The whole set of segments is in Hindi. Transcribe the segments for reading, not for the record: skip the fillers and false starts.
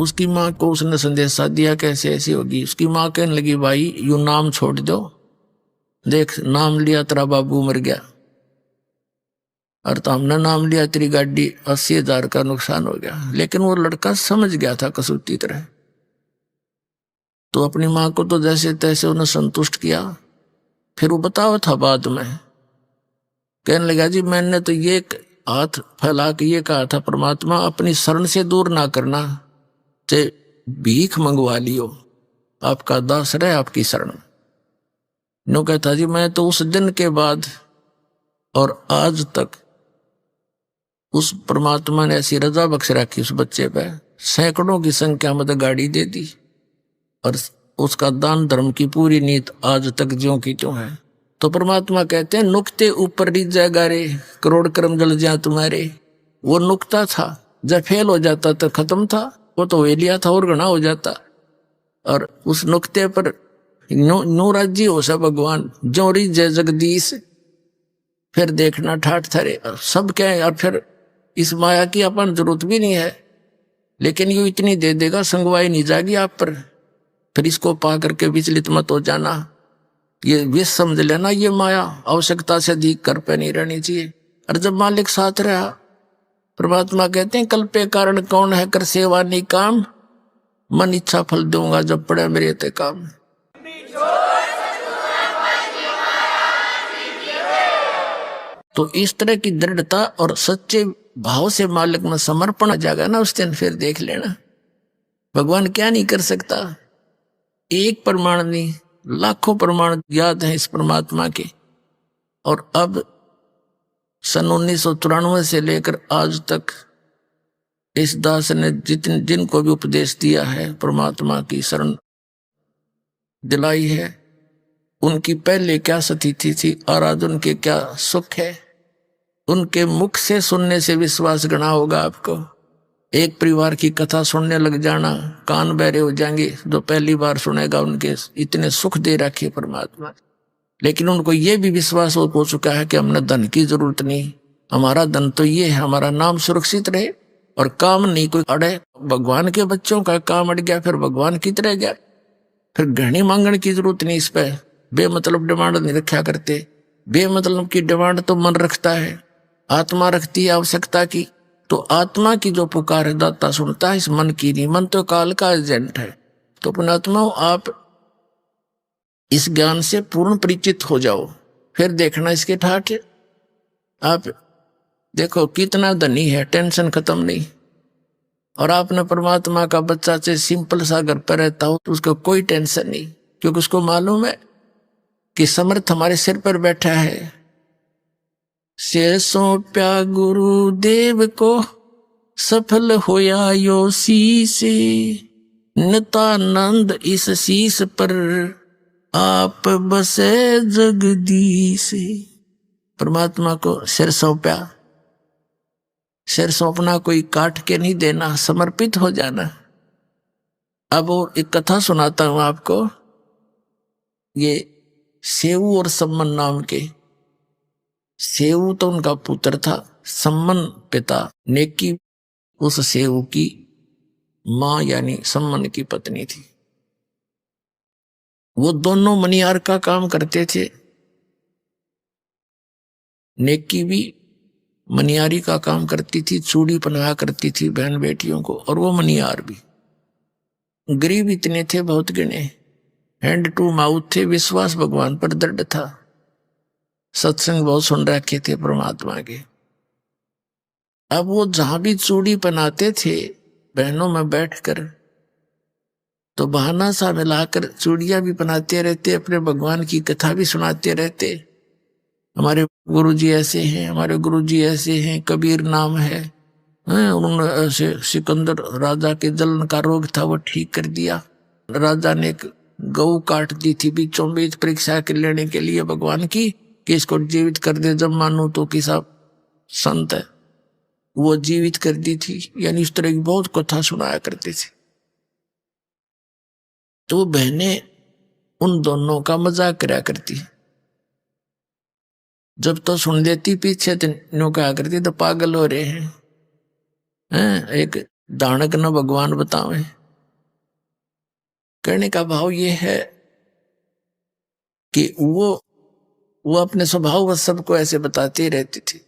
उसकी माँ को उसने संदेशा दिया कैसे ऐसी होगी। उसकी माँ कहने लगी भाई यू नाम छोड़ दो, देख नाम लिया तेरा बाबू मर गया, और तो हमने नाम लिया तेरी गाड़ी 80,000 का नुकसान हो गया। लेकिन वो लड़का समझ गया था कसूती तरह, तो अपनी माँ को तो जैसे तैसे उन्हें संतुष्ट किया। फिर वो बताओ था बाद में, कहने लगा जी मैंने तो ये हाथ फैला के ये कहा था परमात्मा अपनी शरण से दूर ना करना, चाहे भीख मंगवा लियो, आपका दास रहे आपकी शरण। नो कहता जी मैं तो उस दिन के बाद और आज तक उस परमात्मा ने ऐसी रजा बख्श रखी उस बच्चे पे, सैकड़ों की संख्या में तो गाड़ी दे दी, और उसका दान धर्म की पूरी नीत आज तक ज्यों की त्यों है। तो परमात्मा कहते हैं नुक्ते ऊपर रीझा गारे, करोड़ कर्म जल जा तुम्हारे। वो नुक्ता था, जब फेल हो जाता तो खत्म था, वो तो वेलिया था और गणा हो जाता। और उस नुक्ते पर नो राज्य हो सा भगवान जो रीझे जगदीश। फिर देखना ठाठ थरे सब क्या है। और फिर इस माया की अपन जरूरत भी नहीं है, लेकिन ये इतनी दे देगा संगवाई नहीं जाएगी आप पर। फिर इसको पा करके विचलित मत हो जाना, ये विष समझ लेना ये माया आवश्यकता से अधिक कर पे नहीं रहनी चाहिए। और जब मालिक साथ रहा, परमात्मा कहते हैं कल पे कारण कौन है कर सेवा नहीं काम, मन इच्छा फल दूंगा जब पड़े मेरे ते काम। तो इस तरह की दृढ़ता और सच्चे भाव से मालिक में समर्पण आ जाएगा ना उस दिन, फिर देख लेना भगवान क्या नहीं कर सकता। एक प्रमाण नहीं लाखों प्रमाण याद है इस परमात्मा के। और अब सन 1994 से लेकर आज तक इस दास ने जिनको भी उपदेश दिया है परमात्मा की शरण दिलाई है, उनकी पहले क्या स्थिति थी और आज उनके क्या सुख है। उनके मुख से सुनने से विश्वास गणा होगा आपको। एक परिवार की कथा सुनने लग जाना, कान बहरे हो जाएंगे जो पहली बार सुनेगा। उनके इतने सुख दे रखे परमात्मा, लेकिन उनको ये भी विश्वास हो चुका है कि हमने धन की जरूरत नहीं, हमारा धन तो ये है हमारा नाम सुरक्षित रहे और काम नहीं कोई अड़े। भगवान के बच्चों का काम अड़ गया फिर भगवान की तरह गया, फिर घनी मांगने की जरूरत नहीं। इस पे बेमतलब डिमांड नहीं रखा करते। बेमतलब की डिमांड तो मन रखता है, आत्मा रखती है आवश्यकता की। तो आत्मा की जो पुकार है दाता सुनता है, इस मन की नहीं। मन तो काल का एजेंट है। तो पुणात्मा आप इस ज्ञान से पूर्ण परिचित हो जाओ, फिर देखना इसके ठाठ। आप देखो कितना धनी है, टेंशन खत्म नहीं। और आपने परमात्मा का बच्चा से सिंपल सा घर पर रहता हो तो उसको कोई टेंशन नहीं, क्योंकि उसको मालूम है कि समर्थ हमारे सिर पर बैठा है। से सौंप्या गुरुदेव को सफल होया यो शीस, नितानंद इस शीस पर आप बसे जगदीश। परमात्मा को सिर सौंपा, सिर सौंपना कोई काट के नहीं देना, समर्पित हो जाना। अब वो एक कथा सुनाता हूं आपको। ये सेऊ और सम्मन नाम के, सेऊ तो उनका पुत्र था, सम्मन पिता, नेकी उस सेऊ की मां यानी सम्मन की पत्नी थी। वो दोनों मनियार का काम करते थे। नेकी भी मनियारी का काम करती थी, चूड़ी पहनाया करती थी बहन बेटियों को, और वो मनियार भी। गरीब इतने थे बहुत गिने, हैंड टू माउथ थे, विश्वास भगवान पर दृढ़ था, सत्संग बहुत सुन रखे थे परमात्मा के। अब वो जहां भी चूड़ी पहनाते थे बहनों में बैठकर, तो बहाना सा मिलाकर चूड़ियां भी पहनाते रहते, अपने भगवान की कथा भी सुनाते रहते। हमारे गुरुजी ऐसे हैं, हमारे गुरुजी ऐसे हैं, कबीर नाम है। उन्होंने ऐसे सिकंदर राजा के जलन का रोग था वो ठीक कर दिया। राजा ने एक गऊ काट दी थी बीचों बीच परीक्षा के लेने के लिए भगवान की, कि इसको जीवित कर दे, जब मानू तो किसा संत है। वो जीवित कर दी थी, यानी इस तरह की बहुत कथा सुनाया करते थे। तो बहनें उन दोनों का मजाक करा करती, जब तो सुन लेती पीछे तो कहा करती तो पागल हो रहे हैं। एक दानक न भगवान बतावे। कहने का भाव ये है कि वो अपने स्वभाव व सबको ऐसे बताते रहते थे।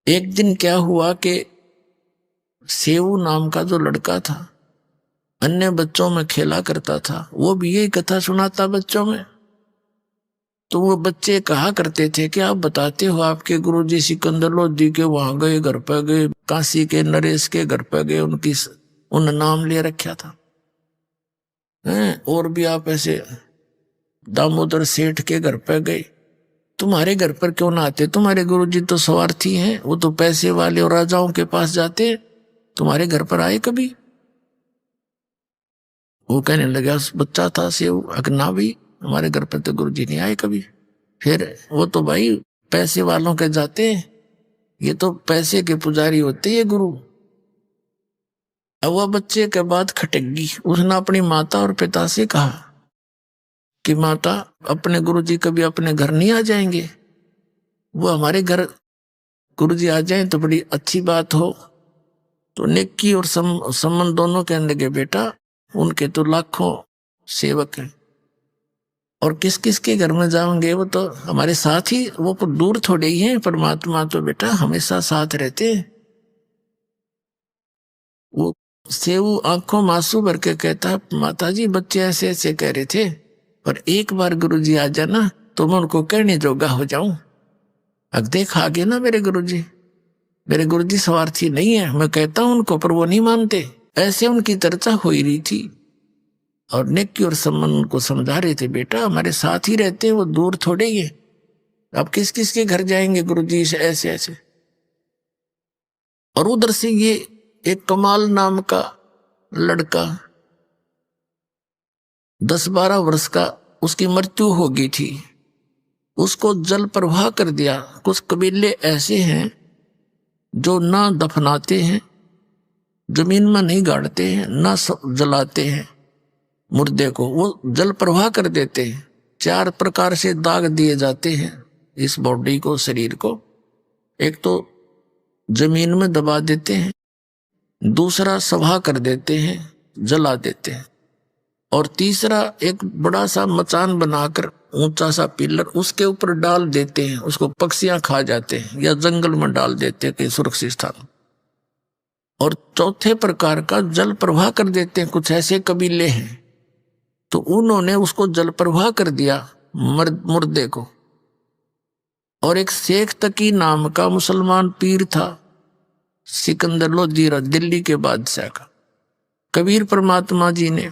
एक दिन क्या हुआ कि सेऊ नाम का जो लड़का था अन्य बच्चों में खेला करता था, वो भी यही कथा सुनाता बच्चों में। तो वो बच्चे कहा करते थे कि आप बताते हो आपके गुरुजी सिकंदर लोधी के वहां गए, घर पे गए, काशी के नरेश के घर पे गए, उन नाम ले रखा था हैं, और भी आप ऐसे दामोदर सेठ के घर पे गए, तुम्हारे घर पर क्यों ना आते? तुम्हारे गुरुजी तो स्वार्थी हैं, वो तो पैसे वाले और राजाओं के पास जाते, तुम्हारे घर पर आए कभी? वो कहने लगा, बच्चा था से अगना भी, हमारे घर पर तो गुरुजी नहीं आए कभी। फिर वो तो भाई पैसे वालों के जाते हैं, ये तो पैसे के पुजारी होते ये गुरु। अब वह बच्चे के बाद खटक गई। उसने अपनी माता और पिता से कहा कि माता, अपने गुरुजी कभी अपने घर नहीं आ जाएंगे? वो हमारे घर गुरुजी आ जाएं तो बड़ी अच्छी बात हो। तो नेकी और सम्मान दोनों कहने लगे, बेटा उनके तो लाखों सेवक हैं और किस किस के घर में जाओगे, वो तो हमारे साथ ही, वो दूर थोड़े ही हैं। परमात्मा तो बेटा हमेशा साथ रहते हैं। वो सेऊ आंखों मासूम भर के कहता, माता जी बच्चे ऐसे ऐसे कह रहे थे, पर एक बार गुरुजी आ जाना तो मैं उनको कहने जोगा हो जाऊं। अब देख आ गए ना मेरे गुरुजी स्वार्थी नहीं है, मैं कहता हूं उनको पर वो नहीं मानते। ऐसे उनकी चर्चा हो ही रही थी और नेकी और सम्मान उनको समझा रहे थे, बेटा हमारे साथ ही रहते हैं, वो दूर थोड़े ही है, आप किस किस के घर जाएंगे गुरुजी से ऐसे ऐसे। और उधर से ये एक कमाल नाम का लड़का 10-12 वर्ष का, उसकी मृत्यु हो गई थी, उसको जल प्रवाह कर दिया। कुछ कबीले ऐसे हैं जो ना दफनाते हैं, जमीन में नहीं गाड़ते हैं, ना जलाते हैं मुर्दे को, वो जल प्रवाह कर देते हैं। 4 प्रकार से दाग दिए जाते हैं इस बॉडी को, शरीर को। एक तो जमीन में दबा देते हैं, दूसरा सभा कर देते हैं, जला देते हैं, और तीसरा एक बड़ा सा मचान बनाकर ऊंचा सा पिलर उसके ऊपर डाल देते हैं, उसको पक्षियां खा जाते हैं, या जंगल में डाल देते हैं कहीं सुरक्षित स्थान। और चौथे प्रकार का जल प्रवाह कर देते हैं। कुछ ऐसे कबीले हैं तो उन्होंने उसको जल प्रवाह कर दिया मुर्दे को। और एक शेख तकी नाम का मुसलमान पीर था, सिकंदर लोधी, दिल्ली के बादशाह का। कबीर परमात्मा जी ने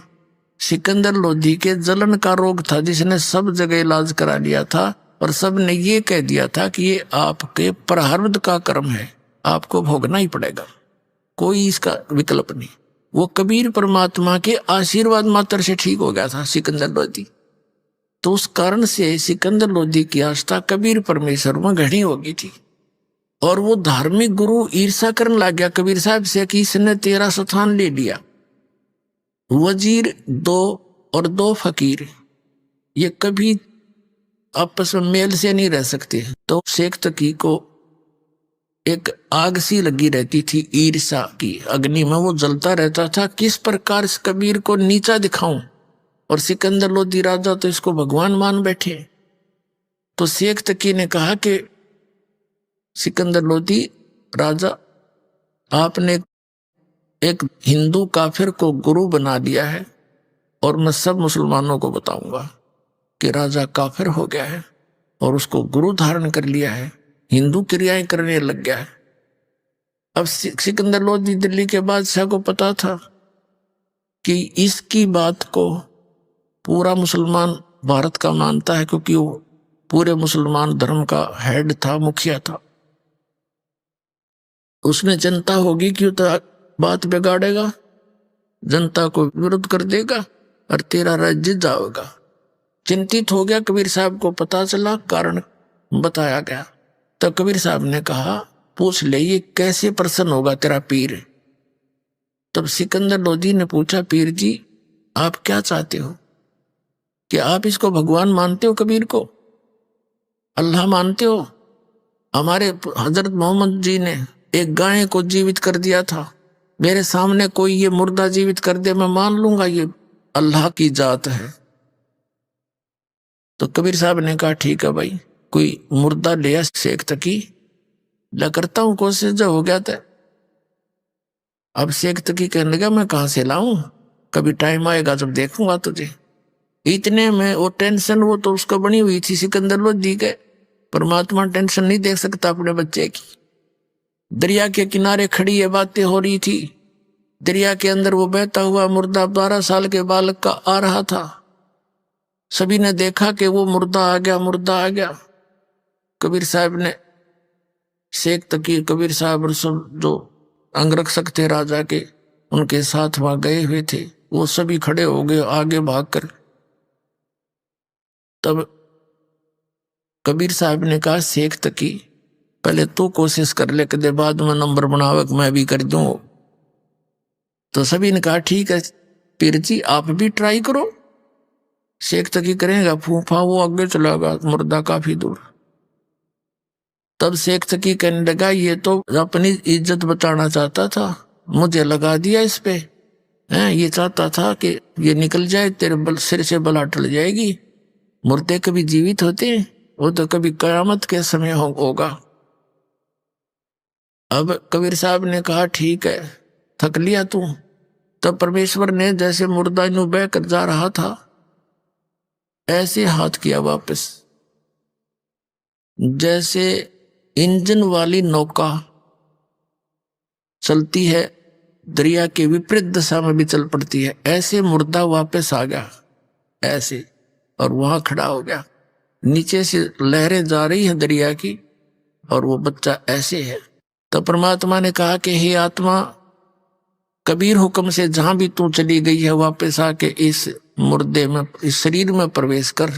सिकंदर लोधी के जलन का रोग था, जिसने सब जगह इलाज करा लिया था, और सब ने ये कह दिया था कि ये आपके प्रारब्ध का कर्म है, आपको भोगना ही पड़ेगा, कोई इसका विकल्प नहीं। वो कबीर परमात्मा के आशीर्वाद मात्र से ठीक हो गया था सिकंदर लोधी। तो उस कारण से सिकंदर लोधी की आस्था कबीर परमेश्वर में घनी हो गई थी। और वो धार्मिक गुरु ईर्षा करने लग गया कबीर साहब से कि इसने तेरा स्थान ले लिया। वजीर 2 और 2 फकीर ये कभी आपस में मेल से नहीं रह सकते। तो शेख तकी को एक आग सी लगी रहती थी, ईर्षा की अग्नि में वो जलता रहता था, किस प्रकार इस कबीर को नीचा दिखाऊं। और सिकंदर लोधी राजा तो इसको भगवान मान बैठे। तो शेख तकी ने कहा कि सिकंदर लोधी राजा, आपने एक हिंदू काफिर को गुरु बना दिया है, और मैं सब मुसलमानों को बताऊंगा कि राजा काफिर हो गया है और उसको गुरु धारण कर लिया है, हिंदू क्रियाएं करने लग गया है। अब सिकंदर लोधी दिल्ली के बादशाह को पता था कि इसकी बात को पूरा मुसलमान भारत का मानता है, क्योंकि वो पूरे मुसलमान धर्म का हेड था, मुखिया था। उसने जनता होगी कि तो बात बिगाड़ेगा, जनता को विरोध कर देगा और तेरा राज्य जाएगा। चिंतित हो गया। कबीर साहब को पता चला, कारण बताया गया। तो कबीर साहब ने कहा, पूछ ले ये कैसे प्रसन्न होगा तेरा पीर। तब सिकंदर लोधी ने पूछा, पीर जी आप क्या चाहते हो? कि आप इसको भगवान मानते हो, कबीर को अल्लाह मानते हो? हमारे हजरत मोहम्मद जी ने एक गाय को जीवित कर दिया था, मेरे सामने कोई ये मुर्दा जीवित कर दे, मैं मान लूंगा ये अल्लाह की जात है। तो कबीर साहब ने कहा ठीक है भाई, कोई मुर्दा लिया शेख तकी, ला करता हूं कोशिश, जो हो गया था। अब शेख तकी कहने लगा मैं कहां से लाऊं, कभी टाइम आएगा जब देखूंगा तुझे। इतने में वो टेंशन, वो तो उसको बनी हुई थी सिकंदर लोधी के, परमात्मा टेंशन नहीं देख सकता अपने बच्चे की। दरिया के किनारे खड़ी ये बातें हो रही थी, दरिया के अंदर वो बहता हुआ मुर्दा 12 साल के बालक का आ रहा था। सभी ने देखा कि वो मुर्दा आ गया, मुर्दा आ गया। कबीर साहब ने, शेख तकी, कबीर साहब और सब जो अंगरक्षक थे राजा के, उनके साथ वहां गए हुए थे, वो सभी खड़े हो गए आगे भागकर। तब कबीर साहब ने कहा शेख तकी पहले तू कोशिश कर ले, कदे बाद में नंबर बनावे मैं भी कर दूं। तो सभी ने कहा ठीक है पीर जी आप भी ट्राई करो। शेख तकी करेगा फूफा, वो आगे चला गया मुर्दा काफी दूर। तब शेख तकी कहने लगा ये तो अपनी इज्जत बचाना चाहता था, मुझे लगा दिया इस पे, है ये चाहता था कि ये निकल जाए, तेरे सिर से बला टल जाएगी। मुर्दे कभी जीवित होते हैं, वो तो कभी कयामत के समय होगा। अब कबीर साहब ने कहा ठीक है, थक लिया तू। तब परमेश्वर ने जैसे मुर्दा यूं बह कर जा रहा था, ऐसे हाथ किया वापस, जैसे इंजन वाली नौका चलती है दरिया के विपरीत दिशा में भी चल पड़ती है, ऐसे मुर्दा वापस आ गया ऐसे, और वहां खड़ा हो गया। नीचे से लहरें जा रही हैं दरिया की, और वो बच्चा ऐसे है। तो परमात्मा ने कहा कि हे आत्मा, कबीर हुक्म से जहां भी तू चली गई है वापस आके इस मुर्दे में, इस शरीर में प्रवेश कर।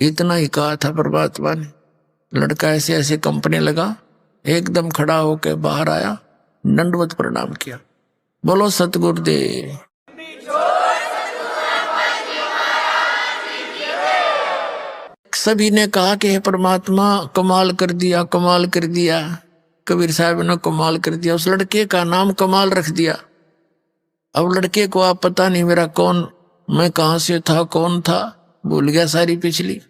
इतना ही कहा था परमात्मा ने। लड़का ऐसे ऐसे कंपने लगा, एकदम खड़ा होकर बाहर आया, दंडवत प्रणाम किया। बोलो सतगुरुदेव। सभी ने कहा कि हे परमात्मा कमाल कर दिया, कमाल कर दिया। कबीर साहब ने कमाल कर दिया, उस लड़के का नाम कमाल रख दिया। अब लड़के को आप पता नहीं मेरा कौन, मैं कहां से था, कौन था, भूल गया सारी पिछली।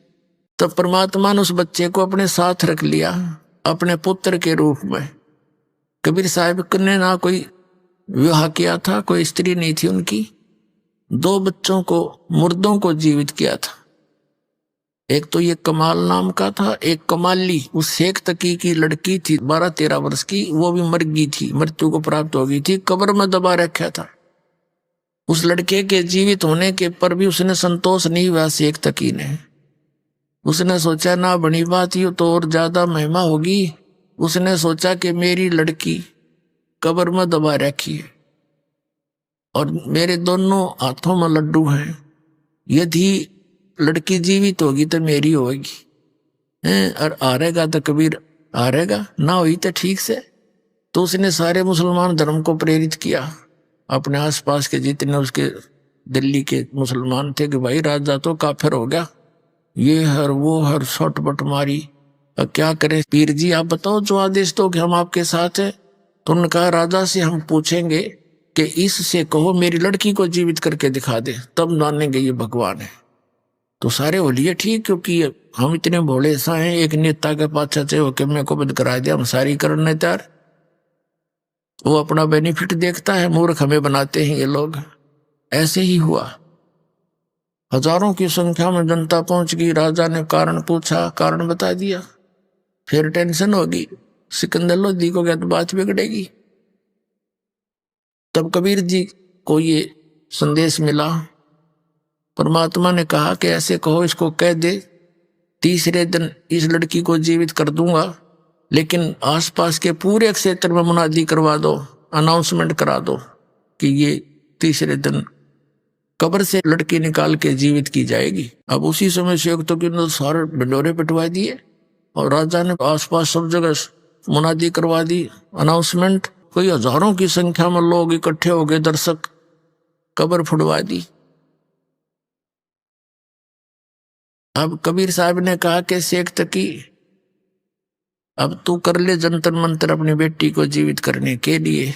तो परमात्मा ने उस बच्चे को अपने साथ रख लिया, अपने पुत्र के रूप में। कबीर साहब ने ना कोई विवाह किया था, कोई स्त्री नहीं थी उनकी। 2 बच्चों को, मुर्दों को जीवित किया था। एक तो ये कमाल नाम का था, एक कमाली उस शेख तकी की लड़की थी 12-13 वर्ष की, वो भी मर गई थी, मृत्यु को प्राप्त हो गई थी, कब्र में दबा रखा था। उस लड़के के जीवित होने के पर भी उसने संतोष नहीं हुआ शेख तकी ने। उसने सोचा ना बनी बात ये तो और ज्यादा महिमा होगी। उसने सोचा कि मेरी लड़की कब्र में दबा रखी है और मेरे दोनों हाथों में लड्डू हैं, यदि लड़की जीवित होगी तो मेरी होगी, और हारेगा तो कबीर हारेगा, ना हुई तो ठीक से। तो उसने सारे मुसलमान धर्म को प्रेरित किया, अपने आसपास के जितने उसके दिल्ली के मुसलमान थे कि भाई राजा तो काफिर हो गया, ये हर वो हर शॉटपट मारी, और क्या करें पीर जी आप बताओ, जो आदेश दो कि हम आपके साथ हैं। तो उन्होंने कहा राजा से हम पूछेंगे कि इससे कहो मेरी लड़की को जीवित करके दिखा दे, तब मानेंगे ये भगवान है। तो सारे बोलिए ठीक, क्योंकि हम इतने भोले सा हैं, एक नेता के पाछे से होके मेरे को बंद करा दिया, हम सारी करने तैयार। वो अपना बेनिफिट देखता है, मूर्ख हमें बनाते हैं ये लोग। ऐसे ही हुआ, हजारों की संख्या में जनता पहुंच गई। राजा ने कारण पूछा, कारण बता दिया, फिर टेंशन होगी, सिकंदर लोधी को क्या तो बात बिगड़ेगी। तब कबीर जी को ये संदेश मिला, परमात्मा ने कहा कि ऐसे कहो, इसको कह दे तीसरे दिन इस लड़की को जीवित कर दूंगा, लेकिन आसपास के पूरे क्षेत्र में मुनादी करवा दो, अनाउंसमेंट करा दो कि ये तीसरे दिन कब्र से लड़की निकाल के जीवित की जाएगी। अब उसी समय शेख तो कि सारे ढिंडोरे पिटवा दिए और राजा ने आसपास सब जगह मुनादी करवा दी, अनाउंसमेंट। कोई हजारों की संख्या में लोग इकट्ठे हो गए, दर्शक, कब्र फुड़वा दी। अब कबीर साहब ने कहा कि शेख तकी अब तू कर ले जंतर मंतर अपनी बेटी को जीवित करने के लिए।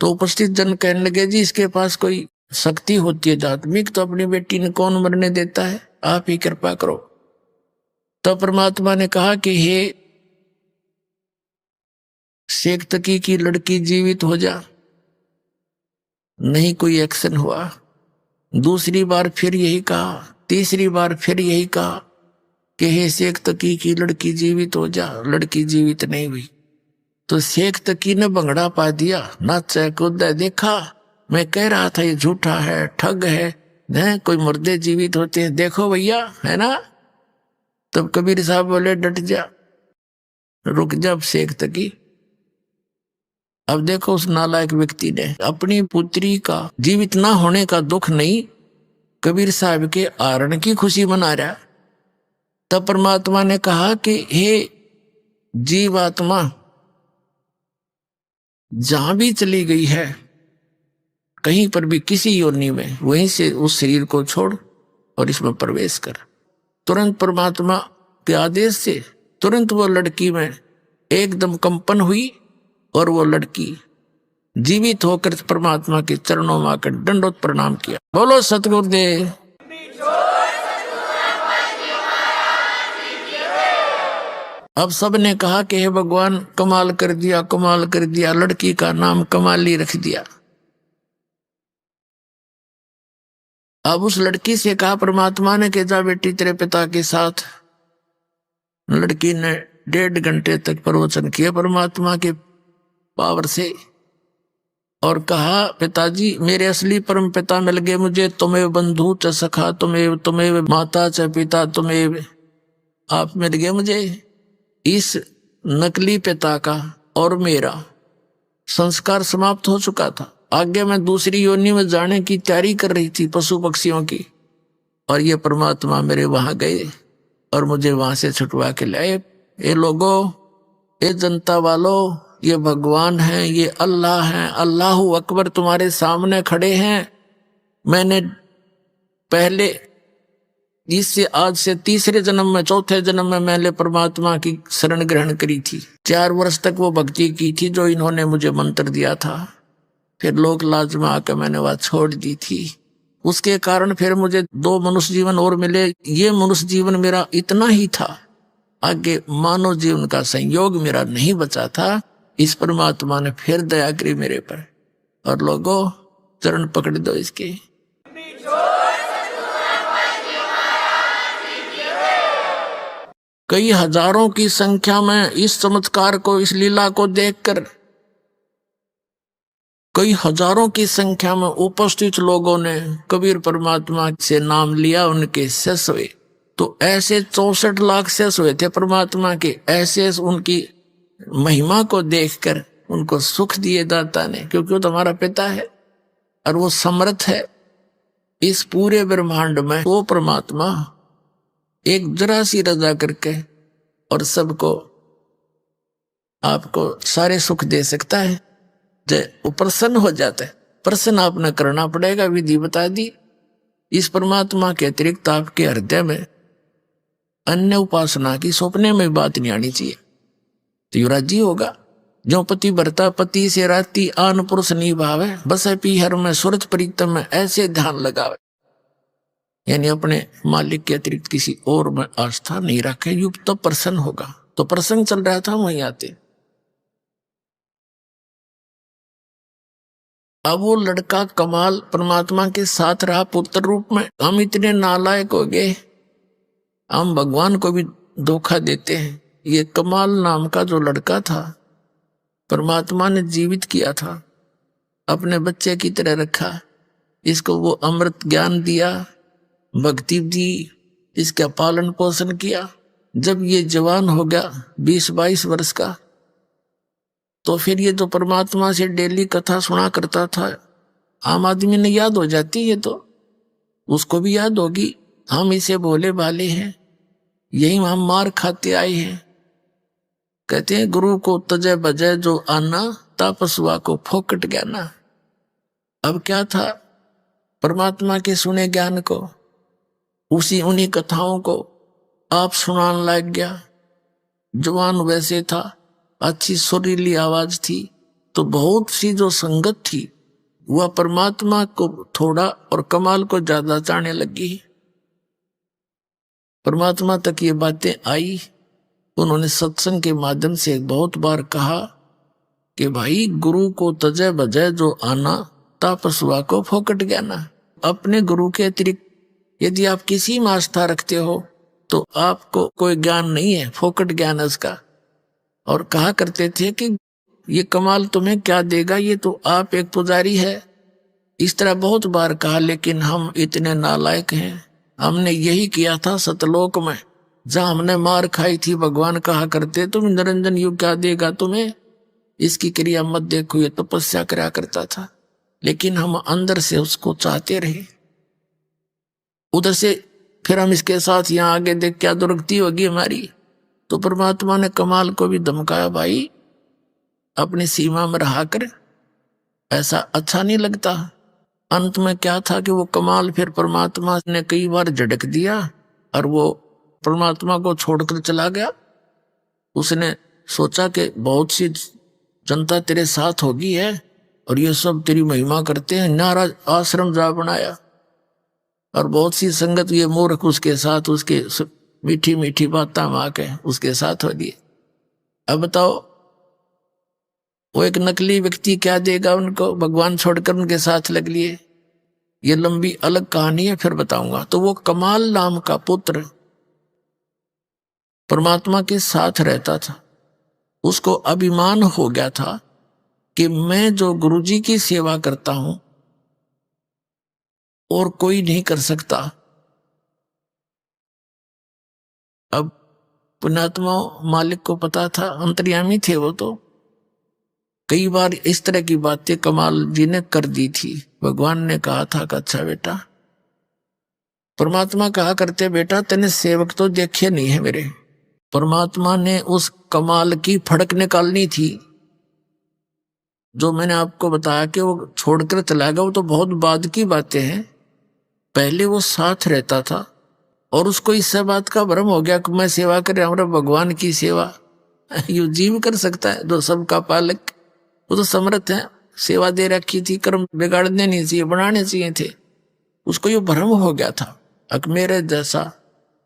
तो उपस्थित जन कहने लगे, जी इसके पास कोई शक्ति होती है धात्मिक, तो अपनी बेटी ने कौन मरने देता है, आप ही कृपा करो। तो परमात्मा ने कहा कि हे शेख तकी की लड़की जीवित हो जा। नहीं कोई एक्शन हुआ। दूसरी बार फिर यही कहा, तीसरी बार फिर यही कहा कि हे शेख तकी की लड़की जीवित हो जा। लड़की जीवित नहीं हुई। तो शेख तकी ने भंगड़ा पा दिया, नाचा कूदा, देखा मैं कह रहा था ये झूठा है, ठग है, कोई मुर्दे जीवित होते हैं, देखो भैया, है ना। तब कबीर साहब बोले, डट जा, रुक जा शेख तकी। अब देखो उस नालायक व्यक्ति ने अपनी पुत्री का जीवित ना होने का दुख नहीं, कबीर साहब के आरण की खुशी मना रहा। तब परमात्मा ने कहा कि हे जीवात्मा, जहां भी चली गई है, कहीं पर भी किसी योनि में, वहीं से उस शरीर को छोड़ और इसमें प्रवेश कर। तुरंत परमात्मा के आदेश से तुरंत वो लड़की में एकदम कंपन हुई और वो लड़की जीवित होकर परमात्मा के चरणों में आकर दंडोत प्रणाम किया। बोलो सतगुरुदेव। अब सब ने कहा कि हे भगवान, कमाल कर दिया, कमाल कर दिया। लड़की का नाम कमाली रख दिया। अब उस लड़की से कहा परमात्मा ने कि जा बेटी तेरे पिता के साथ। लड़की ने 1.5 घंटे तक प्रवचन किया परमात्मा के पावर से और कहा, पिताजी मेरे असली परम पिता मिल गए मुझे। तुम्हें बंधु च सखा, तुम्हें माता च पिता, तुम्हें आप मिल गए मुझे। इस नकली पिता का और मेरा संस्कार समाप्त हो चुका था। आगे मैं दूसरी योनि में जाने की तैयारी कर रही थी, पशु पक्षियों की, और ये परमात्मा मेरे वहां गए और मुझे वहां से छुटवा के लाए। ये लोगों, ये जनता वालों, ये भगवान हैं, ये अल्लाह हैं, अल्लाहू अकबर तुम्हारे सामने खड़े हैं। मैंने पहले इससे आज से तीसरे जन्म में, चौथे जन्म में मैंने परमात्मा की शरण ग्रहण करी थी। 4 वर्ष तक वो भक्ति की थी जो इन्होंने मुझे मंत्र दिया था। फिर लोक लाज में आकर मैंने वह छोड़ दी थी। उसके कारण फिर मुझे 2 मनुष्य जीवन और मिले। ये मनुष्य जीवन मेरा इतना ही था, आगे मानव जीवन का संयोग मेरा नहीं बचा था। इस परमात्मा ने फिर दया करी मेरे पर। और लोगों, चरण पकड़ दो इसके। कई हजारों की संख्या में इस चमत्कार को, इस लीला को देखकर कई हजारों की संख्या में उपस्थित लोगों ने कबीर परमात्मा से नाम लिया, उनके शिष्य हुए। तो ऐसे 64 लाख शिष्य हुए थे परमात्मा के। ऐसे उनकी महिमा को देखकर उनको सुख दिए दाता ने, क्योंकि वो तुम्हारा पिता है और वो समर्थ है इस पूरे ब्रह्मांड में। वो परमात्मा एक जरा सी रजा करके और सबको, आपको सारे सुख दे सकता है। वो प्रसन्न हो जाता है। प्रसन्न आपने करना पड़ेगा, विधि बता दी। इस परमात्मा के अतिरिक्त आपके हृदय में अन्य उपासना की सपने में बात नहीं आनी चाहिए, तो युवराज जी होगा। जो पति भरता पति से राती, आन पुरुष निभावे, बस पीहर में सूरज प्रीतम में, ऐसे ध्यान लगावे। यानी अपने मालिक के अतिरिक्त किसी और में आस्था नहीं रखे, युग तो प्रसन्न होगा। तो प्रसंग चल रहा था, वहीं आते। अब वो लड़का कमाल परमात्मा के साथ रहा पुत्र रूप में। हम इतने नालायक हो गए, हम भगवान को भी धोखा देते हैं। ये कमाल नाम का जो लड़का था, परमात्मा ने जीवित किया था, अपने बच्चे की तरह रखा। इसको वो अमृत ज्ञान दिया, भक्ति दी, इसका पालन पोषण किया। जब ये जवान हो गया 20-22 वर्ष का, तो फिर ये तो परमात्मा से डेली कथा सुना करता था, आम आदमी ने याद हो जाती है, तो उसको भी याद होगी। हम इसे भोले भाले हैं, यही हम मार खाते आए हैं। कहते हैं गुरु को तजय बजय जो आना, तापसुआ को फोकट ज्ञाना। अब क्या था, परमात्मा के सुने ज्ञान को, उन्हीं कथाओं को आप सुनाने लग गया। जवान वैसे था, अच्छी सुरीली आवाज थी, तो बहुत सी जो संगत थी वह परमात्मा को थोड़ा और कमाल को ज्यादा चाहने लगी। परमात्मा तक ये बातें आई। उन्होंने सत्संग के माध्यम से बहुत बार कहा कि भाई गुरु को तजय बजय जो आना, तापसुआ को फोकट ज्ञाना। अपने गुरु के अतिरिक्त यदि आप किसी में आस्था रखते हो तो आपको कोई ज्ञान नहीं है, फोकट ज्ञान है उसका। और कहा करते थे कि ये कमाल तुम्हें क्या देगा, ये तो आप एक पुजारी है। इस तरह बहुत बार कहा, लेकिन हम इतने नालायक हैं। हमने यही किया था सतलोक में, जहां हमने मार खाई थी। भगवान कहा करते तुम निरंजन यू क्या देगा तुम्हें, इसकी क्रिया मत देखो, ये तपस्या करा करता था। लेकिन हम अंदर से उसको चाहते रहे। उधर से फिर हम इसके साथ यहाँ आगे देख क्या दुर्गति होगी हमारी। तो परमात्मा ने कमाल को भी धमकाया, भाई अपनी सीमा में रहा कर, ऐसा अच्छा नहीं लगता। अंत में क्या था कि वो कमाल फिर परमात्मा ने कई बार झटक दिया और वो परमात्मा को छोड़कर चला गया। उसने सोचा कि बहुत सी जनता तेरे साथ होगी है और ये सब तेरी महिमा करते हैं, नारा आश्रम जा बनाया। और बहुत सी संगत ये मूर्ख उसके साथ, उसके मीठी मीठी बातें माँ के उसके साथ हो गई। अब बताओ वो एक नकली व्यक्ति क्या देगा उनको, भगवान छोड़कर उनके साथ लग लिए। ये लंबी अलग कहानी है, फिर बताऊंगा। तो वो कमाल नाम का पुत्र परमात्मा के साथ रहता था। उसको अभिमान हो गया था कि मैं जो गुरुजी की सेवा करता हूं और कोई नहीं कर सकता। अब पुण्यात्मा मालिक को पता था, अंतर्यामी थे वो। तो कई बार इस तरह की बातें कमाल जी ने कर दी थी। भगवान ने कहा था कि अच्छा बेटा, परमात्मा कहा करते बेटा तेने सेवक तो देखे नहीं है मेरे। परमात्मा ने उस कमाल की फड़क निकालनी थी। जो मैंने आपको बताया कि वो छोड़कर चला गया, वो तो बहुत बाद की बातें हैं। पहले वो साथ रहता था और उसको इस बात का भ्रम हो गया कि मैं सेवा कर रहा हूं, भगवान की सेवा यू जीव कर सकता है जो सबका पालक। वो तो समर्थ है, सेवा दे रखी थी, कर्म बिगाड़ने नहीं चाहिए, बनाने चाहिए थे। उसको ये भ्रम हो गया था कि मेरे जैसा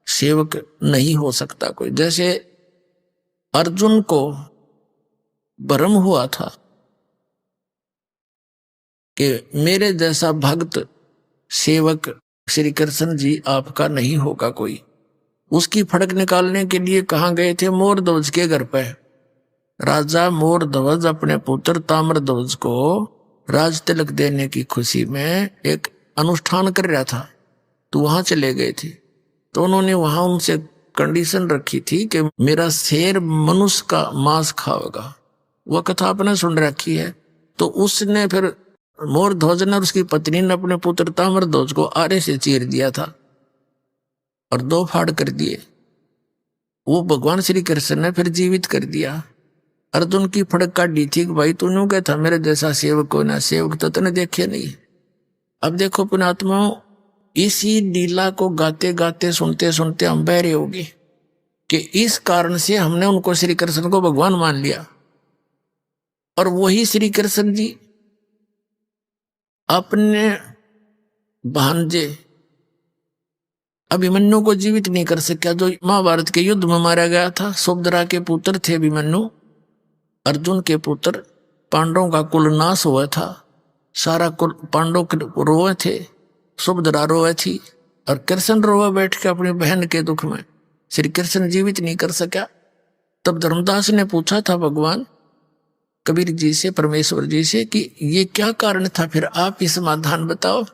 सेवक नहीं हो सकता कोई। जैसे अर्जुन को भ्रम हुआ था कि मेरे जैसा भक्त सेवक श्री कृष्ण जी आपका नहीं होगा कोई। उसकी फड़क निकालने के लिए कहाँ गए थे, मोर ध्वज के घर पे। राजा मोर ध्वज अपने पुत्र ताम्र ध्वज को राज तिलक देने की खुशी में एक अनुष्ठान कर रहा था। तो वहां चले गए थे। तो उन्होंने वहां उनसे कंडीशन रखी थी कि मेरा शेर मनुष्य का मांस खाएगा। वह कथा आपने सुन रखी है। तो उसने फिर मोर ध्वज ने और उसकी पत्नी ने अपने पुत्र ताम्र ध्वज को आरे से चीर दिया था और दो फाड़ कर दिए। वो भगवान श्री कृष्ण ने फिर जीवित कर दिया। अर्जुन की फड़क काटी थी कि भाई तूने क्या था मेरे जैसा सेवक को ना, सेवक तो तूने देखे नहीं। अब देखो पुण्यात्माओं, इसी लीला को गाते गाते सुनते सुनते हम बहरे हो गए कि इस कारण से हमने उनको श्री कृष्ण को भगवान मान लिया। और वही श्री कृष्ण जी अपने भांजे अभिमन्यु को जीवित नहीं कर सका, जो महाभारत के युद्ध में मारा गया था। सुभद्रा के पुत्र थे अभिमन्यु, अर्जुन के पुत्र। पांडवों का कुल नाश हुआ था, सारा कुल पांडव रोए थे, सुभद्रा रोए थी और कृष्ण रोए बैठ के अपनी बहन के दुख में। श्री कृष्ण जीवित नहीं कर सका। तब धर्मदास ने पूछा था भगवान कबीर जी से, परमेश्वर जी से, कि ये क्या कारण था, फिर आप ही समाधान बताओ।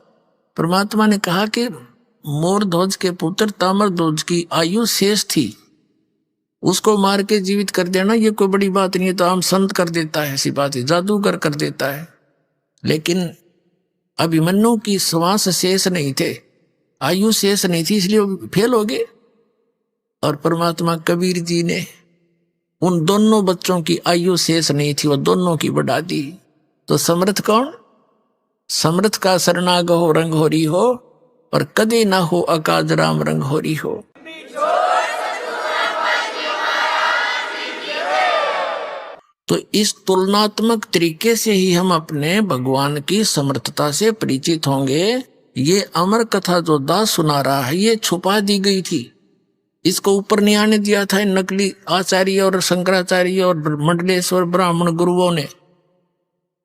परमात्मा ने कहा कि मोर ध्वज के पुत्र ताम्र ध्वज की आयु शेष थी, उसको मार के जीवित कर देना ये कोई बड़ी बात नहीं है। तो आम संत कर देता है, ऐसी बात है, जादूगर कर देता है। लेकिन अभिमन्यु की श्वास शेष नहीं थे, आयु शेष नहीं थी, इसलिए वो फेल हो गए। और परमात्मा कबीर जी ने उन दोनों बच्चों की आयु शेष नहीं थी, वो दोनों की बढ़ा दी। तो समर्थ कौन? समर्थ का शरणागह हो रंग हो रही हो, और कदे ना हो अकाज राम रंग हो रही हो। तो इस तुलनात्मक तरीके से ही हम अपने भगवान की समर्थता से परिचित होंगे। ये अमर कथा जो दास सुना रहा है ये छुपा दी गई थी, इसको ऊपर नहीं आने दिया था इन नकली आचार्य और शंकराचार्य और मंडलेश्वर ब्राह्मण गुरुओं ने।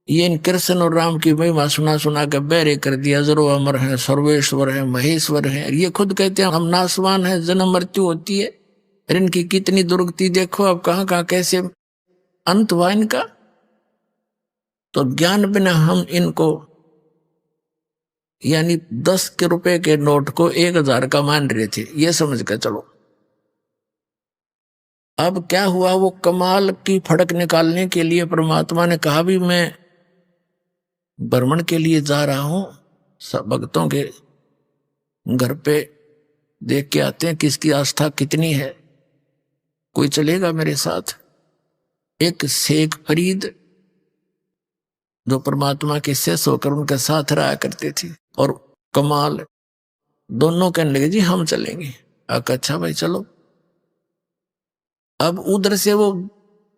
ये इन कृष्ण और राम की महिमा सुना सुना के बहरे कर दिया, जरो अमर है, सर्वेश्वर है, महेश्वर है। ये खुद कहते हैं हम नासवान है, जन्म मृत्यु होती है। और इनकी कितनी दुर्गति देखो, अब कहाँ कहाँ कैसे अंत हुआ इनका। तो ज्ञान बिना हम इनको यानी 10 के रुपए के नोट को 1000 का मान रहे थे, ये समझ कर चलो। अब क्या हुआ, वो कमाल की फड़क निकालने के लिए परमात्मा ने कहा भी मैं भ्रमण के लिए जा रहा हूं, सब भक्तों के घर पे देख के आते हैं किसकी आस्था कितनी है, कोई चलेगा मेरे साथ। एक शेख फरीद जो परमात्मा के शिष्य होकर उनके साथ रहा करते थे और कमाल दोनों कहने लगे जी हम चलेंगे। अच्छा भाई चलो। अब उधर से वो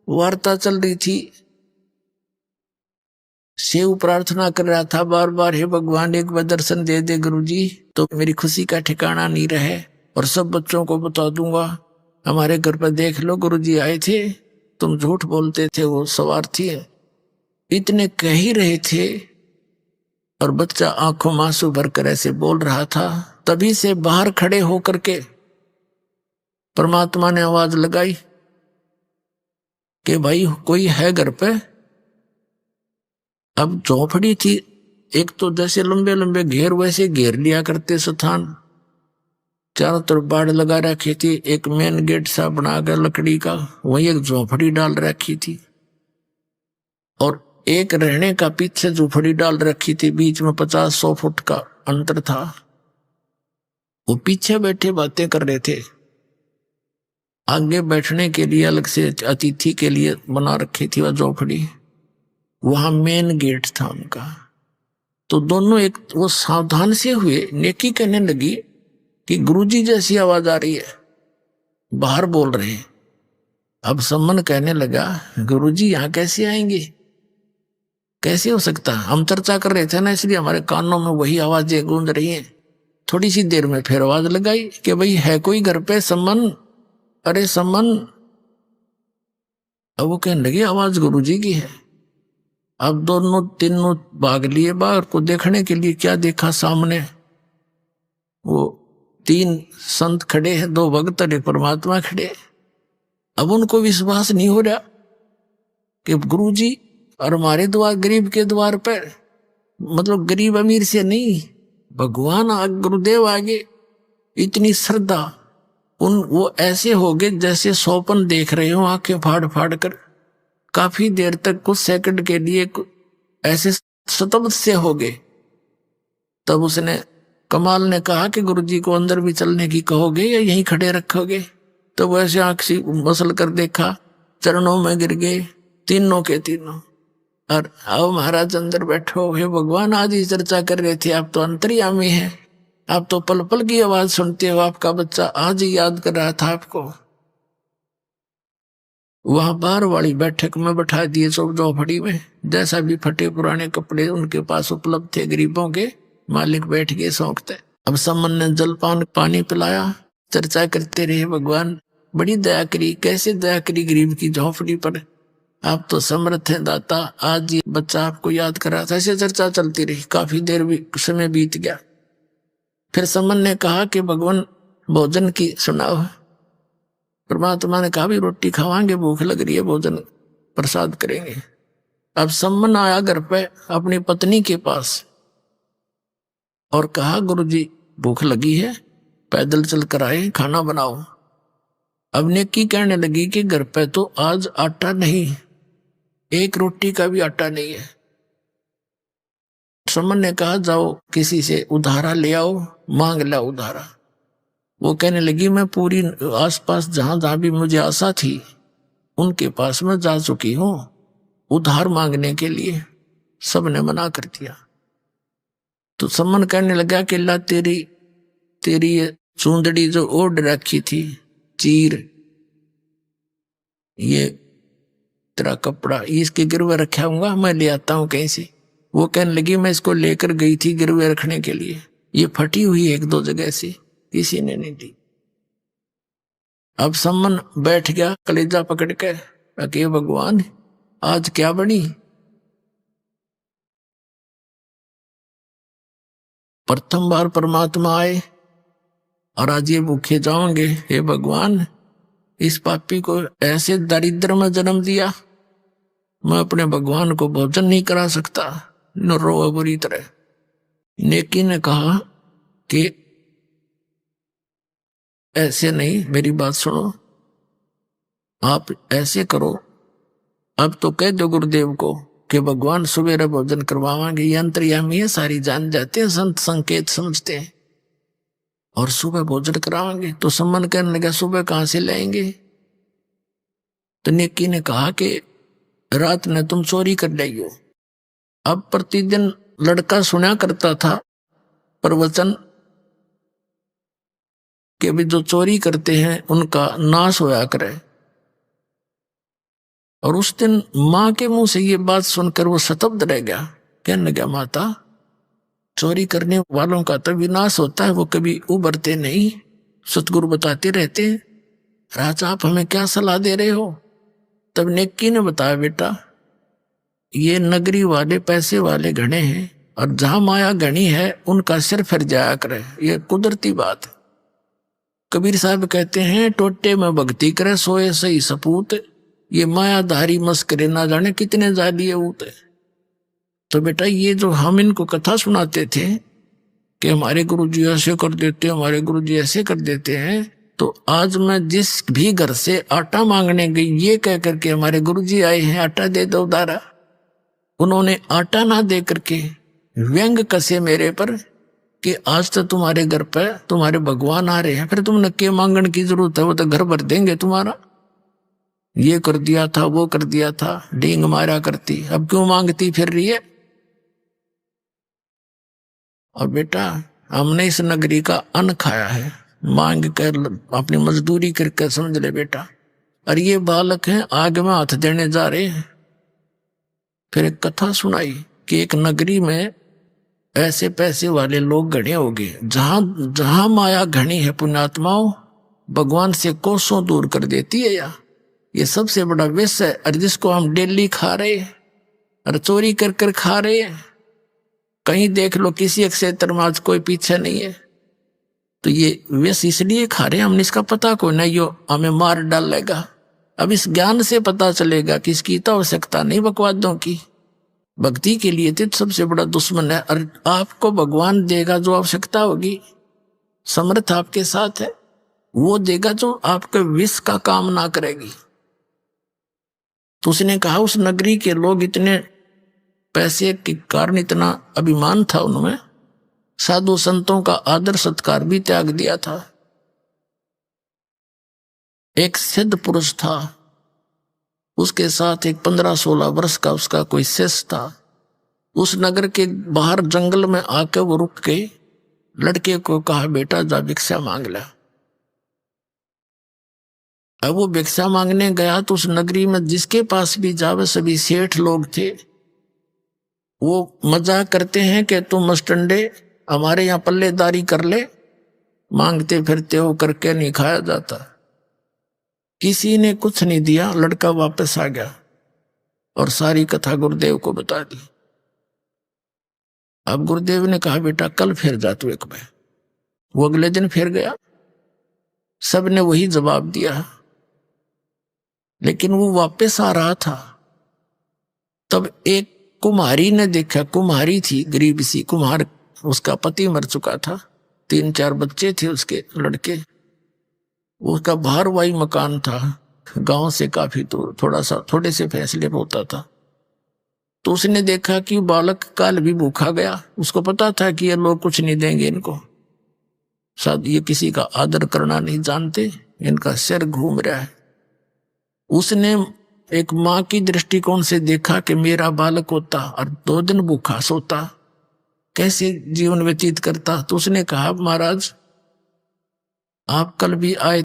वार्ता चल रही थी, शिव प्रार्थना कर रहा था बार बार, हे भगवान एक बार दर्शन दे दे गुरुजी, तो मेरी खुशी का ठिकाना नहीं रहे और सब बच्चों को बता दूंगा। हमारे घर पर देख लो गुरुजी आए थे, तुम झूठ बोलते थे, वो स्वार्थी है। इतने कह ही रहे थे और बच्चा आंखों में आंसू भरकर ऐसे बोल रहा था। तभी से बाहर खड़े होकर के परमात्मा ने आवाज लगाई कि भाई कोई है घर पे। अब झोपड़ी थी, एक तो जैसे लंबे लंबे घेर वैसे घेर लिया करते स्थान, चारों तरफ बाड़ लगा रखी थी, एक मेन गेट सा बना कर लकड़ी का, वही एक झोपड़ी डाल रखी थी और एक रहने का पीछे झोपड़ी डाल रखी थी, बीच में 50-100 फुट का अंतर था। वो पीछे बैठे बातें कर रहे थे, आगे बैठने के लिए अलग से अतिथि के लिए बना रखी थी वह झोपड़ी, वहां मेन गेट था उनका। तो दोनों एक वो सावधान से हुए, नेकी कहने लगी कि गुरुजी जैसी आवाज आ रही है, बाहर बोल रहे हैं। अब सम्मन कहने लगा गुरुजी यहां कैसे आएंगे, कैसे हो सकता, हम चर्चा कर रहे थे ना इसलिए हमारे कानों में वही आवाजें गूंज रही हैं। थोड़ी सी देर में फिर आवाज लगाई कि भाई है कोई घर पे सम्मन, अरे सम्मन। अब वो कहने लगे आवाज गुरुजी की है। अब दोनों तीनों भाग लिए बाहर को देखने के लिए। क्या देखा, सामने वो 3 संत खड़े हैं, 2 भक्त और एक परमात्मा खड़े। अब उनको विश्वास नहीं हो रहा कि गुरुजी और हमारे द्वार, गरीब के द्वार पर, मतलब गरीब अमीर से नहीं, भगवान गुरुदेव आगे इतनी श्रद्धा। वो ऐसे हो गए जैसे स्वप्न देख रहे हो, आंखें फाड़ फाड़ कर। काफी देर तक कुछ सेकंड के लिए ऐसे स्तब्ध से हो गए। तब उसने कमाल ने कहा कि गुरुजी को अंदर भी चलने की कहोगे या यहीं खड़े रखोगे। तो वैसे आंख सी मसल कर देखा, चरणों में गिर गए तीनों के तीनों। और आओ महाराज अंदर बैठो, हे भगवान आज ही चर्चा कर रहे थे, आप तो अंतर्यामी हैं, आप तो पल पल की आवाज सुनते हो, आपका बच्चा आज ही याद कर रहा था आपको। वहां बाहर वाली बैठक में बैठा दिए झोपड़ी में, जैसा भी फटे पुराने कपड़े उनके पास उपलब्ध थे गरीबों के, मालिक बैठ गए सौंकते। अब सम्मन ने जलपान पानी पिलाया, चर्चा करते रहे। भगवान बड़ी दया करी, कैसे दया करी गरीब की झोपड़ी पर, आप तो समर्थ हैं दाता, आज ये बच्चा आपको याद कर रहा था। ऐसे चर्चा चलती रही, काफी देर भी समय बीत गया। फिर सम्मन ने कहा कि भगवान भोजन की सुनाओ। परमात्मा ने कहा भी रोटी खावांगे, भूख लग रही है, भोजन प्रसाद करेंगे। अब सम्मन आया घर पे अपनी पत्नी के पास और कहा गुरुजी भूख लगी है, पैदल चल कर आए, खाना बनाओ। अब नेकी कहने लगी कि घर पे तो आज आटा नहीं, एक रोटी का भी आटा नहीं है। सम्मन ने कहा जाओ किसी से उधारा ले आओ, मांग ला उधारा। वो कहने लगी मैं पूरी आसपास जहां जहां भी मुझे आशा थी उनके पास मैं जा चुकी हूं उधार मांगने के लिए, सबने मना कर दिया। तो सम्मन कहने लगा कि ला तेरी ये चूंदड़ी जो ओढ़ रखी थी, चीर, ये तेरा कपड़ा इसके गिरवे रखा हूँगा, मैं ले आता हूँ कहीं से। वो कहने लगी मैं इसको लेकर गई थी गिरवे रखने के लिए, ये फटी हुई एक दो जगह से, किसी ने नहीं दी। अब सम्मन बैठ गया कलेजा पकड़ के, अके भगवान आज क्या बनी। प्रथम बार परमात्मा आए और आज ये भूखे जाओगे। हे भगवान इस पापी को ऐसे दरिद्र में जन्म दिया, मैं अपने भगवान को भोजन नहीं करा सकता, न रो बुरी तरह। नेकी ने कहा कि ऐसे नहीं, मेरी बात सुनो, आप ऐसे करो, अब तो कह दो गुरुदेव को कि भगवान सुबह भोजन करवाएंगे, ये अंतर्यामी है, सारी जान जाते हैं, संत संकेत समझते हैं, और सुबह भोजन कराएंगे। तो सम्मन कहने लगा सुबह कहां से लाएंगे। तो नेकी ने कहा कि रात में तुम चोरी कर लाइयो। अब प्रतिदिन लड़का सुना करता था प्रवचन कि भी जो चोरी करते हैं उनका नाश होया करे, और उस दिन मां के मुंह से ये बात सुनकर वो स्तब्ध रह गया। कहने लगा माता चोरी करने वालों का तो विनाश होता है, वो कभी उभरते नहीं, सतगुरु बताते रहते हैं, राजा आप हमें क्या सलाह दे रहे हो। तब नेकी ने बताया बेटा ये नगरी वाले पैसे वाले घने हैं, और जहां माया घनी है उनका सिर फिर जाया करे, ये कुदरती बात है। कबीर साहब कहते हैं टोटे में भक्ति करे सोए सही सपूत, ये मायाधारी मस्करे ना जाने कितने जालिए ऊते। तो बेटा ये जो हम इनको कथा सुनाते थे कि हमारे गुरुजी ऐसे कर देते, हमारे गुरुजी ऐसे कर देते हैं, तो आज मैं जिस भी घर से आटा मांगने गई ये कह करके हमारे गुरुजी आए हैं आटा दे दो उधारा, उन्होंने आटा ना दे करके व्यंग कसे मेरे पर कि आज तो तुम्हारे घर पे तुम्हारे भगवान आ रहे हैं, फिर तुमने के मांगने की जरूरत है, वो तो घर भर देंगे तुम्हारा। ये कर दिया था वो कर दिया था, डींग मारा करती, अब क्यों मांगती फिर रही है। और बेटा हमने इस नगरी का अन्न खाया है, मांग कर अपनी मजदूरी करके समझ ले बेटा। और ये बालक हैं आग में हाथ देने जा रहे हैं। फिर एक कथा सुनाई कि एक नगरी में ऐसे पैसे वाले लोग घने हो गए, जहां जहां माया घनी है पुण्यात्माओं भगवान से कोसों दूर कर देती है। या ये सबसे बड़ा विष है, और जिसको हम डेली खा रहे हैं और चोरी कर कर खा रहे हैं। कहीं देख लो किसी एक क्षेत्र में आज कोई पीछे नहीं है, तो ये विष इसलिए खा रहे हैं, हमने इसका पता कोई नहीं, यो हमें मार डालेगा। अब इस ज्ञान से पता चलेगा कि इसकी तो आवश्यकता नहीं बकवादों की, भक्ति के लिए तो सबसे बड़ा दुश्मन है। और आपको भगवान देगा जो आवश्यकता होगी, समर्थ आपके साथ है, वो देगा जो आपके विष का काम ना करेगी। तो उसने कहा उस नगरी के लोग इतने पैसे के कारण इतना अभिमान था उनमें, साधु संतों का आदर सत्कार भी त्याग दिया था। एक सिद्ध पुरुष था, उसके साथ एक 15-16 वर्ष का उसका कोई शिष्य था। उस नगर के बाहर जंगल में आके वो रुक के लड़के को कहा बेटा जा भिक्षा मांग ले। अब वो भिक्षा मांगने गया तो उस नगरी में जिसके पास भी जावे सभी सेठ लोग थे। वो मजाक करते हैं कि तुम मस्टंडे हमारे यहाँ पल्लेदारी कर ले, मांगते फिरते हो करके नहीं खाया जाता। किसी ने कुछ नहीं दिया, लड़का वापस आ गया और सारी कथा गुरुदेव को बता दी। अब गुरुदेव ने कहा बेटा कल फिर जा तू एक बार। वो अगले दिन फिर गया, सबने वही जवाब दिया, लेकिन वो वापस आ रहा था। तब एक कुम्हारी ने देखा, कुम्हारी थी गरीब सी कुम्हार, उसका पति मर चुका था, 3-4 बच्चे थे उसके लड़के। उसका भारवाही मकान था, गांव से काफी दूर, थोड़े से फैसले पे होता था। तो उसने देखा कि बालक काल भी भूखा गया, उसको पता था कि ये लोग कुछ नहीं देंगे इनको, शायद ये किसी का आदर करना नहीं जानते, इनका सिर घूम रहा है। उसने एक माँ की दृष्टिकोण से देखा कि मेरा बालक होता और 2 दिन भूखा सोता, कैसे जीवन व्यतीत करता। तो उसने कहा महाराज आप कल भी आए